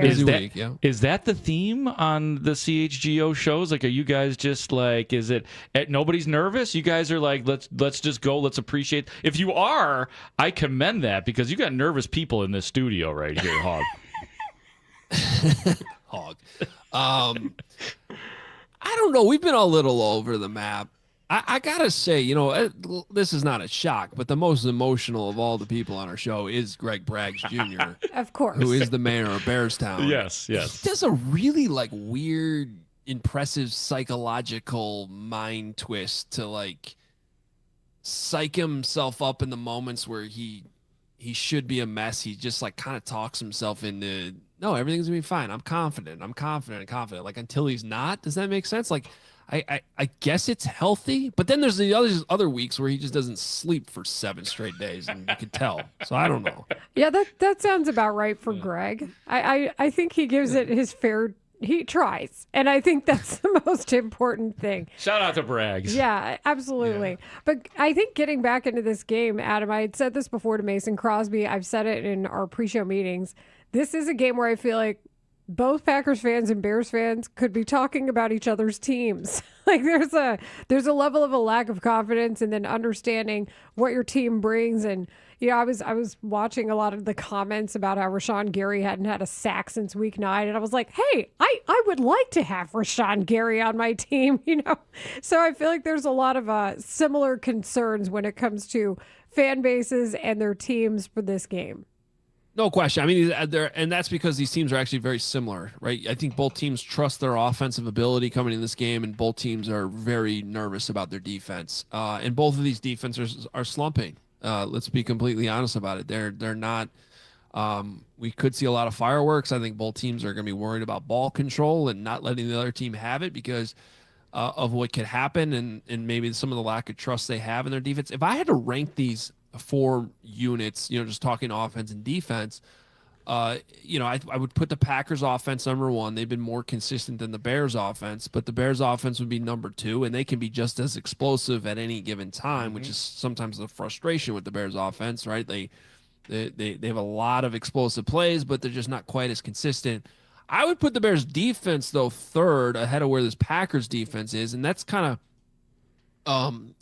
Busy week, yeah. Is that the theme on the CHGO shows? Like, are you guys just like, is it nobody's nervous? You guys are like, let's just go, let's appreciate. If you are, I commend that because you got nervous people in this studio right here, Haugh. Haugh. I don't know. We've been a little over the map. I gotta say, this is not a shock, but the most emotional of all the people on our show is Greg Braggs Jr., of course, who is the mayor of Bearstown. Yes. He does a really weird, impressive psychological mind twist to psych himself up in the moments where he should be a mess. He just kind of talks himself into, no, everything's gonna be fine. I'm confident. Like until he's not. Does that make sense? I guess it's healthy, but then there's the other weeks where he just doesn't sleep for 7 straight days, and you can tell. So I don't know. Yeah, that sounds about right for Greg. I think he gives it his fair. He tries, and I think that's the most important thing. Shout out to Braggs. Yeah, absolutely. Yeah. But I think getting back into this game, Adam, I had said this before to Mason Crosby. I've said it in our pre-show meetings. This is a game where I feel like both Packers fans and Bears fans could be talking about each other's teams. There's a level of a lack of confidence and then understanding what your team brings. And I was watching a lot of the comments about how Rashawn Gary hadn't had a sack since week 9, and I was like, hey, I would like to have Rashawn Gary on my team, So I feel like there's a lot of similar concerns when it comes to fan bases and their teams for this game. No question. I mean, and that's because these teams are actually very similar, right? I think both teams trust their offensive ability coming in this game, and both teams are very nervous about their defense. And both of these defenses are slumping. Let's be completely honest about it. They're not. We could see a lot of fireworks. I think both teams are going to be worried about ball control and not letting the other team have it because of what could happen and maybe some of the lack of trust they have in their defense. If I had to rank these 4 units, just talking offense and defense, I would put the Packers offense number 1. They've been more consistent than the Bears offense, but the Bears offense would be number 2, and they can be just as explosive at any given time, which is sometimes the frustration with the Bears offense, right? They have a lot of explosive plays, but they're just not quite as consistent. I would put the Bears defense though 3rd ahead of where this Packers defense is, and that's kind of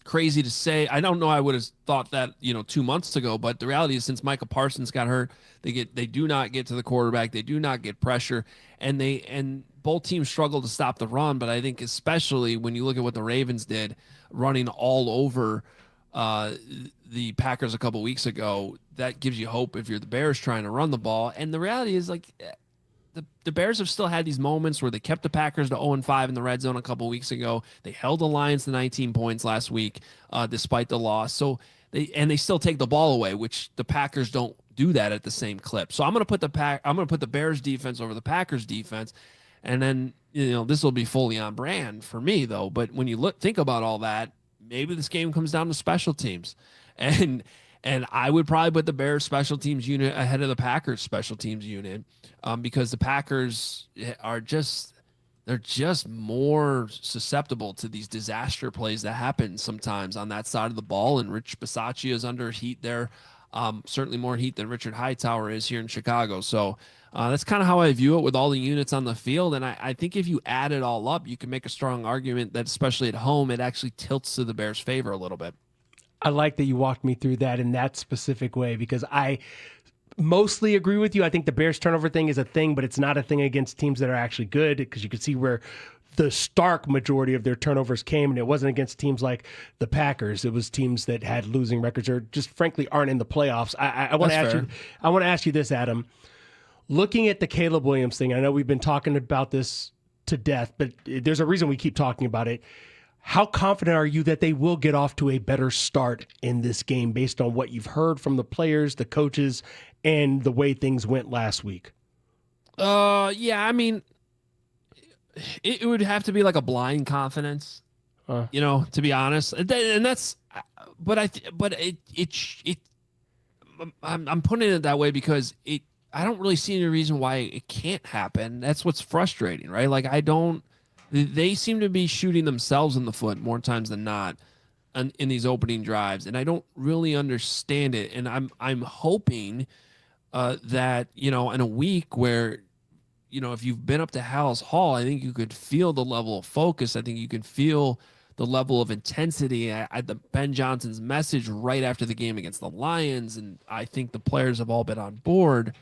crazy to say. I don't know. I would have thought that 2 months ago, but the reality is since Micah Parsons got hurt, they do not get to the quarterback. They do not get pressure, and both teams struggle to stop the run. But I think especially when you look at what the Ravens did, running all over the Packers a couple weeks ago, that gives you hope if you're the Bears trying to run the ball. And the reality is the Bears have still had these moments where they kept the Packers to 0-5 in the red zone a couple weeks ago. They held the Lions to 19 points last week, despite the loss. So they still take the ball away, which the Packers don't do that at the same clip. So I'm going to put the Bears defense over the Packers defense, and then this will be fully on brand for me though. But when you think about all that, maybe this game comes down to special teams, and I would probably put the Bears special teams unit ahead of the Packers special teams unit, because the Packers they're just more susceptible to these disaster plays that happen sometimes on that side of the ball. And Rich Bisaccia is under heat there, certainly more heat than Richard Hightower is here in Chicago. So that's kind of how I view it with all the units on the field. And I think if you add it all up, you can make a strong argument that especially at home, it actually tilts to the Bears' favor a little bit. I like that you walked me through that in that specific way because I mostly agree with you. I think the Bears turnover thing is a thing, but it's not a thing against teams that are actually good because you can see where the stark majority of their turnovers came, and it wasn't against teams like the Packers. It was teams that had losing records or just frankly aren't in the playoffs. I want to ask you. I want to ask you this, Adam. Looking at the Caleb Williams thing, I know we've been talking about this to death, but there's a reason we keep talking about it. How confident are you that they will get off to a better start in this game based on what you've heard from the players, the coaches, and the way things went last week? Yeah, I mean, it would have to be like a blind confidence, to be honest. And that's, I'm putting it that way because I don't really see any reason why it can't happen. That's what's frustrating, right? They seem to be shooting themselves in the foot more times than not in these opening drives, and I don't really understand it. And I'm hoping that in a week where if you've been up to Haugh, I think you could feel the level of focus. I think you can feel the level of intensity. The Ben Johnson's message right after the game against the Lions, and I think the players have all been on board.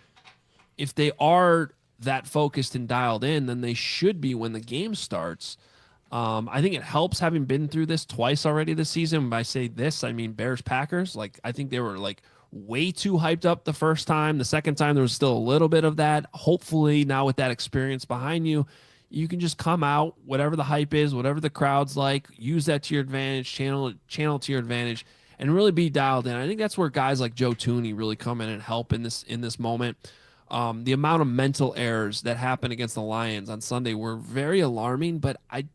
If they are that focused and dialed in, then they should be when the game starts. I think it helps having been through this twice already this season. When I say this, I mean Bears Packers. Like, I think they were like way too hyped up the first time. The second time there was still a little bit of that. Hopefully now with that experience behind you, you can just come out, whatever the hype is, whatever the crowd's like, use that to your advantage, channel to your advantage, and really be dialed in. I think that's where guys like Joe Tooney really come in and help in this moment. The amount of mental errors that happened against the Lions on Sunday were very alarming, but I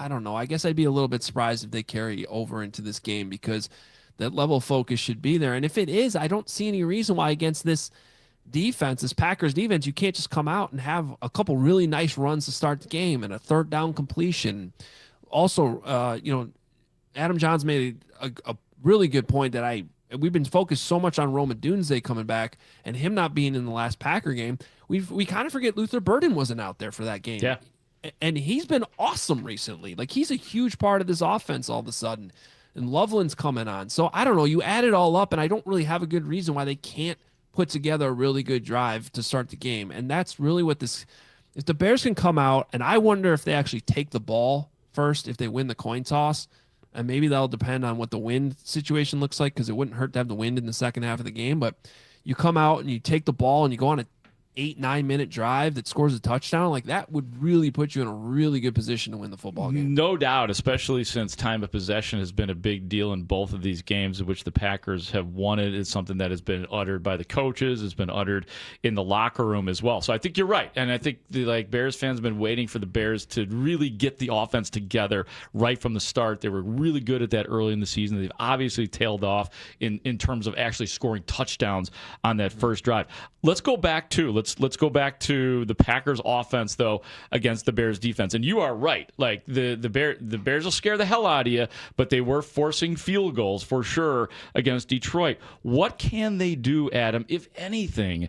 don't know. I guess I'd be a little bit surprised if they carry over into this game because that level of focus should be there. And if it is, I don't see any reason why against this defense, this Packers defense, you can't just come out and have a couple really nice runs to start the game and a third down completion. Also, Adam Johns made a really good point that we've been focused so much on Rome Odunze coming back and him not being in the last Packer game. We kind of forget Luther Burden wasn't out there for that game. Yeah. And he's been awesome recently. Like, he's a huge part of this offense all of a sudden. And Loveland's coming on. So I don't know. You add it all up, and I don't really have a good reason why they can't put together a really good drive to start the game. And that's really what this – if the Bears can come out, and I wonder if they actually take the ball first, if they win the coin toss, and maybe that'll depend on what the wind situation looks like because it wouldn't hurt to have the wind in the second half of the game. But you come out and you take the ball and you go on a 8-9 minute drive that scores a touchdown, like that would really put you in a really good position to win the football game. No doubt, especially since time of possession has been a big deal in both of these games in which the Packers have won it. It's something that has been uttered by the coaches. It's been uttered in the locker room as well. So I think you're right. And I think the Bears fans have been waiting for the Bears to really get the offense together right from the start. They were really good at that early in the season. They've obviously tailed off in terms of actually scoring touchdowns on that first drive. Let's go back to the Packers offense though against the Bears defense. And you are right. Like the Bears will scare the hell out of you, but they were forcing field goals for sure against Detroit. What can they do, Adam, if anything,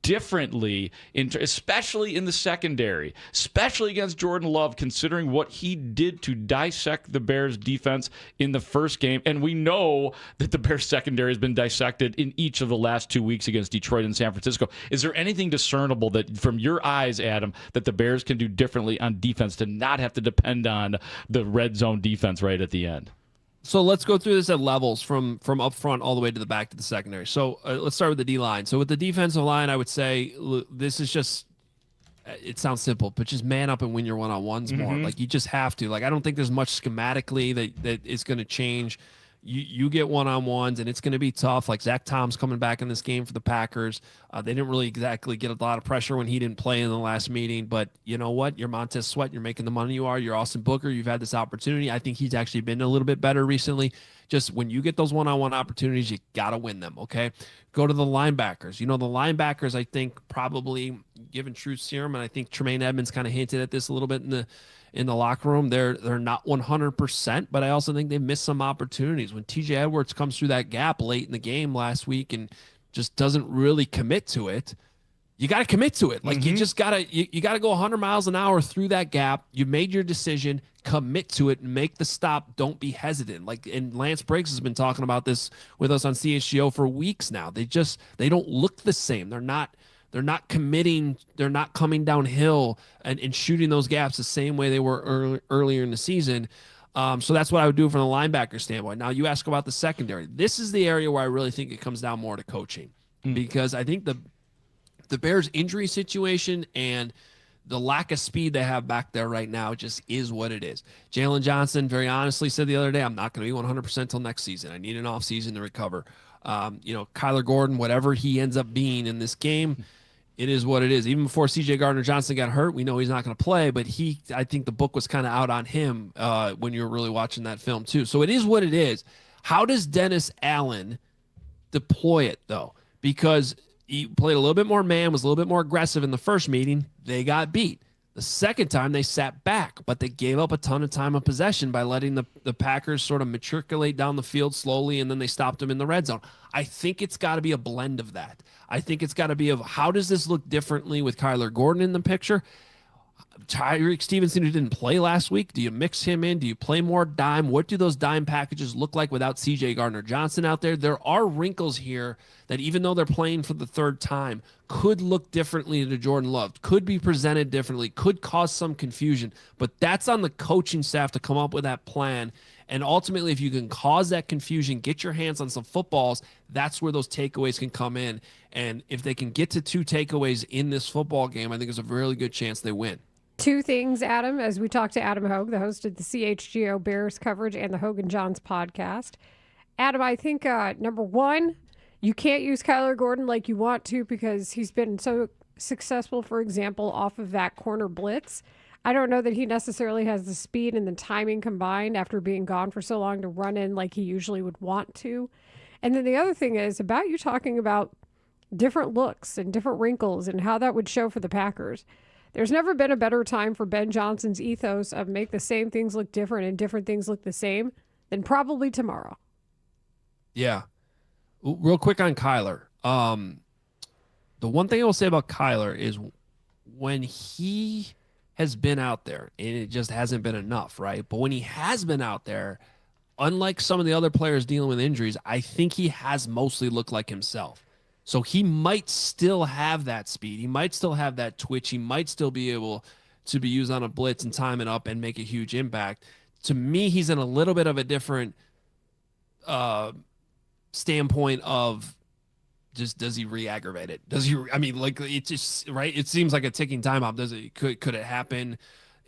differently, especially in the secondary, especially against Jordan Love, considering what he did to dissect the Bears defense in the first game? And we know that the Bears secondary has been dissected in each of the last 2 weeks against Detroit and San Francisco. Is there anything discernible that, from your eyes, Adam, that the Bears can do differently on defense to not have to depend on the red zone defense right at the end? So let's go through this at levels from up front all the way to the back to the secondary. So let's start with the D-line. So with the defensive line, I would say this is just, it sounds simple, but just man up and win your one-on-ones more. Like, you just have to. Like, I don't think there's much schematically that is going to change. You get one-on-ones, and it's going to be tough. Like, Zach Tom's coming back in this game for the Packers. They didn't really exactly get a lot of pressure when he didn't play in the last meeting. But you know what? You're Montez Sweat. You're making the money you are. You're Austin Booker. You've had this opportunity. I think he's actually been a little bit better recently. Just when you get those one-on-one opportunities, you got to win them, okay? Go to the linebackers. The linebackers, I think, probably given true serum, and I think Tremaine Edmonds kind of hinted at this a little bit in the locker room. They're not 100%, but I also think they missed some opportunities. When TJ Edwards comes through that gap late in the game last week and just doesn't really commit to it, you got to commit to it. Like, you just got to you got to go 100 miles an hour through that gap. You made your decision, commit to it, make the stop. Don't be hesitant. Like, and Lance Briggs has been talking about this with us on CHGO for weeks now. They don't look the same. They're not committing. They're not coming downhill and shooting those gaps the same way they were earlier in the season. So that's what I would do from the linebacker standpoint. Now, you ask about the secondary. This is the area where I really think it comes down more to coaching, because I think the Bears' injury situation and the lack of speed they have back there right now just is what it is. Jalen Johnson, very honestly, said the other day, I'm not going to be 100% till next season. I need an offseason to recover. Kyler Gordon, whatever he ends up being in this game, it is what it is. Even before C.J. Gardner-Johnson got hurt, we know he's not going to play, but I think the book was kind of out on him when you were really watching that film too. So it is what it is. How does Dennis Allen deploy it, though? Because he played a little bit more man, was a little bit more aggressive in the first meeting. They got beat. The second time they sat back, but they gave up a ton of time of possession by letting the Packers sort of matriculate down the field slowly, and then they stopped them in the red zone. I think it's got to be a blend of that. I think it's got to be of how does this look differently with Kyler Gordon in the picture? Tyreek Stevenson, who didn't play last week, do you mix him in? Do you play more dime? What do those dime packages look like without CJ Gardner-Johnson out there? There are wrinkles here that even though they're playing for the third time, could look differently to Jordan Love, could be presented differently, could cause some confusion. But that's on the coaching staff to come up with that plan. And ultimately, if you can cause that confusion, get your hands on some footballs, that's where those takeaways can come in. And if they can get to 2 takeaways in this football game, I think there's a really good chance they win. 2 things, Adam, as we talk to Adam Hoge, the host of the CHGO Bears coverage and the Hoge and Johns podcast. Adam, I think, number 1, you can't use Kyler Gordon like you want to because he's been so successful, for example, off of that corner blitz. I don't know that he necessarily has the speed and the timing combined after being gone for so long to run in like he usually would want to. And then the other thing is about you talking about different looks and different wrinkles and how that would show for the Packers. There's never been a better time for Ben Johnson's ethos of make the same things look different and different things look the same than probably tomorrow. Yeah. Real quick on Kyler. The one thing I will say about Kyler is when he has been out there, and it just hasn't been enough, right? But when he has been out there, unlike some of the other players dealing with injuries, I think he has mostly looked like himself. So he might still have that speed. He might still have that twitch. He might still be able to be used on a blitz and time it up and make a huge impact. To me, he's in a little bit of a different standpoint of just does he re-aggravate it? Does he? I mean, like it just right. It seems like a ticking time bomb. Does it? Could it happen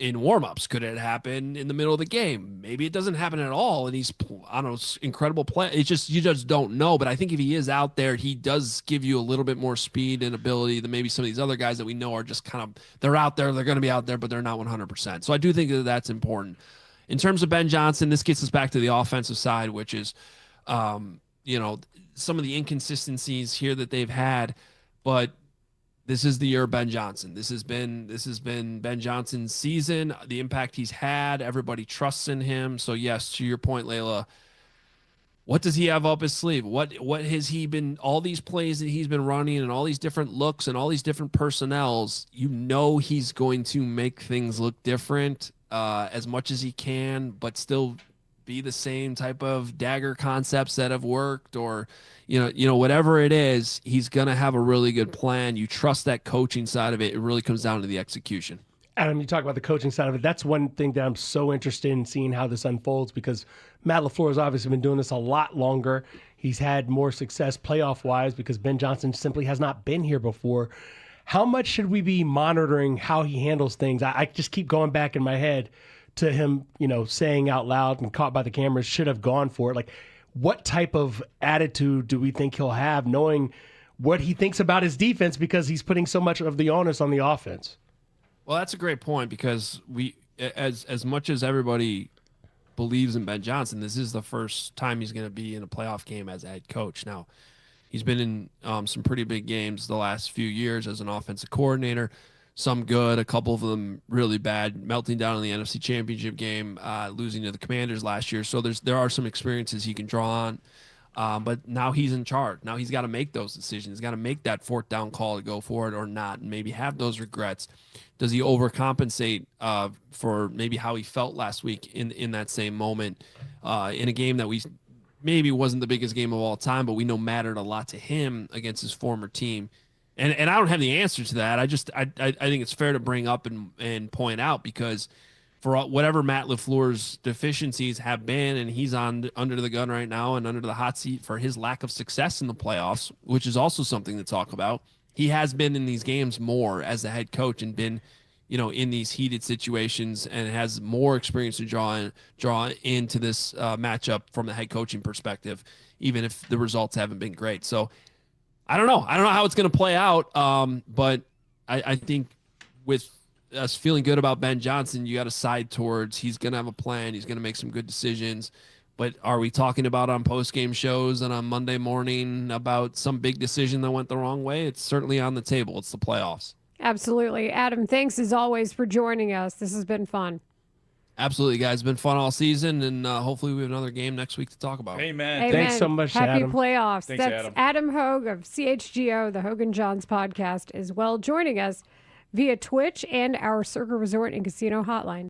in warmups? Could it happen in the middle of the game? Maybe it doesn't happen at all, and he's I don't know, incredible play. It's just you just don't know. But I think if he is out there, he does give you a little bit more speed and ability than maybe some of these other guys that we know are just kind of they're out there, they're going to be out there, but they're not 100%. So I do think that that's important. In terms of Ben Johnson, this gets us back to the offensive side, which is, some of the inconsistencies here that they've had, but this is the year of Ben Johnson. This has been Ben Johnson's season. The impact he's had, everybody trusts in him. So yes, to your point, Layla, what does he have up his sleeve? What has he been? All these plays that he's been running, and all these different looks, and all these different personnels. He's going to make things look different as much as he can, but still be the same type of dagger concepts that have worked, or whatever it is, he's gonna have a really good plan. You trust that coaching side of it. It really comes down to the execution. Adam, you talk about the coaching side of it. That's one thing that I'm so interested in seeing how this unfolds, because Matt LaFleur has obviously been doing this a lot longer. He's had more success playoff-wise because Ben Johnson simply has not been here before. How much should we be monitoring how he handles things? I just keep going back in my head to him, saying out loud and caught by the cameras, should have gone for it. Like, what type of attitude do we think he'll have, knowing what he thinks about his defense, because he's putting so much of the onus on the offense? Well, that's a great point, because we, as much as everybody believes in Ben Johnson, this is the first time he's going to be in a playoff game as a head coach. Now, he's been in some pretty big games the last few years as an offensive coordinator. Some good, a couple of them really bad, melting down in the NFC Championship game, losing to the Commanders last year. So there are some experiences he can draw on. But now he's in charge. Now he's got to make those decisions. He's got to make that 4th down call to go for it or not, and maybe have those regrets. Does he overcompensate for maybe how he felt last week in that same moment in a game that we maybe wasn't the biggest game of all time, but we know mattered a lot to him against his former team? And I don't have the answer to that. I think it's fair to bring up and point out, because for whatever Matt LaFleur's deficiencies have been, and he's under the gun right now and under the hot seat for his lack of success in the playoffs, which is also something to talk about. He has been in these games more as the head coach and been, in these heated situations, and has more experience to draw into this matchup from the head coaching perspective, even if the results haven't been great. So I don't know how it's going to play out, but I think with us feeling good about Ben Johnson, you got to side towards he's going to have a plan. He's going to make some good decisions. But are we talking about on post-game shows and on Monday morning about some big decision that went the wrong way? It's certainly on the table. It's the playoffs. Absolutely. Adam, thanks as always for joining us. This has been fun. Absolutely, guys. It's been fun all season, and hopefully we have another game next week to talk about. Amen. Amen. Thanks so much, Happy Adam. playoffs. Thanks, That's Adam Hoge of CHGO, the Hogan Johns podcast, as well, joining us via Twitch and our Circa Resort and Casino hotline.